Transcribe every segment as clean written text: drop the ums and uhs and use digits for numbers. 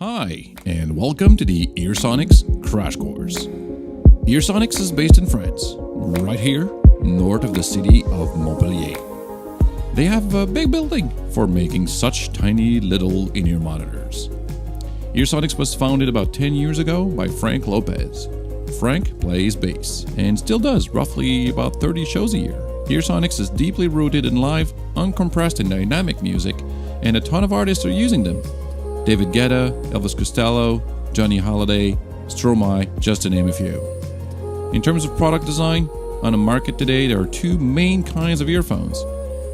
Hi, and welcome to the Earsonics Crash Course. Earsonics is based in France, right here, north of the city of Montpellier. They have a big building for making such tiny little in-ear monitors. Earsonics was founded about 10 years ago by Frank Lopez. Frank plays bass and still does roughly about 30 shows a year. Earsonics is deeply rooted in live, uncompressed and dynamic music, and a ton of artists are using them. David Guetta, Elvis Costello, Johnny Holiday, Stromae, just to name a few. In terms of product design, on the market today there are two main kinds of earphones.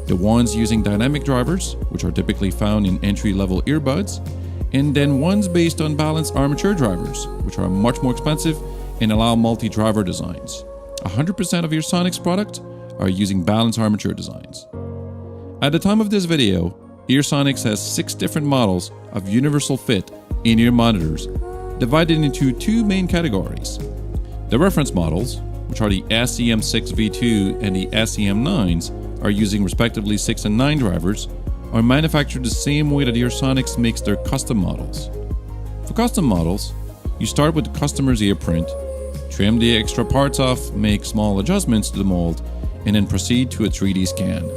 The ones using dynamic drivers, which are typically found in entry-level earbuds, and then ones based on balanced armature drivers, which are much more expensive and allow multi-driver designs. 100% of Earsonics products are using balanced armature designs. At the time of this video, Earsonics has 6 different models of universal fit in-ear monitors, divided into 2 main categories. The reference models, which are the SEM6 V2 and the SEM9s, are using respectively 6 and 9 drivers, are manufactured the same way that Earsonics makes their custom models. For custom models, you start with the customer's ear print, trim the extra parts off, make small adjustments to the mold, and then proceed to a 3D scan.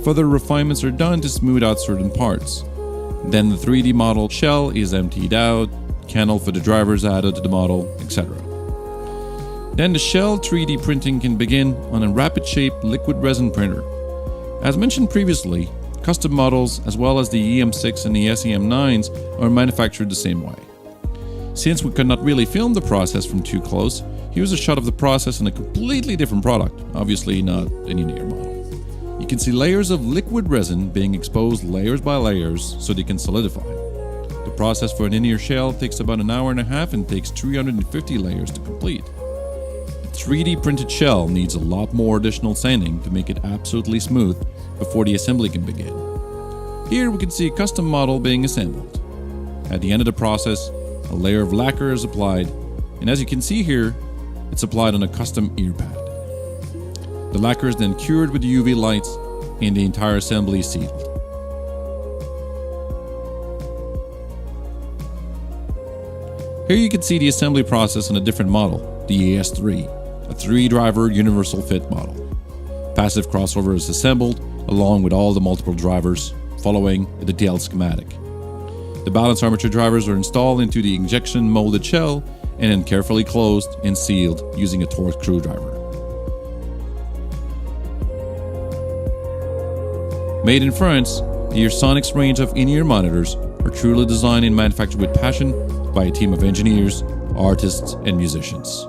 Further refinements are done to smooth out certain parts. Then the 3D model shell is emptied out, kennel for the drivers added to the model, etc. Then the shell 3D printing can begin on a rapid-shaped liquid resin printer. As mentioned previously, custom models as well as the EM6 and the SEM9s are manufactured the same way. Since we could not really film the process from too close, here's a shot of the process in a completely different product, obviously not an in-ear model. You can see layers of liquid resin being exposed layers by layers so they can solidify. The process for an in-ear shell takes about an hour and a half and takes 350 layers to complete. The 3D printed shell needs a lot more additional sanding to make it absolutely smooth before the assembly can begin. Here we can see a custom model being assembled. At the end of the process, a layer of lacquer is applied, and as you can see here, it's applied on a custom ear pad. The lacquer is then cured with UV lights and the entire assembly is sealed. Here you can see the assembly process on a different model, the AS3, a 3-driver universal fit model. Passive crossover is assembled along with all the multiple drivers, following a detailed schematic. The balanced armature drivers are installed into the injection molded shell and then carefully closed and sealed using a torque screwdriver. Made in France, the Earsonics range of in-ear monitors are truly designed and manufactured with passion by a team of engineers, artists, and musicians.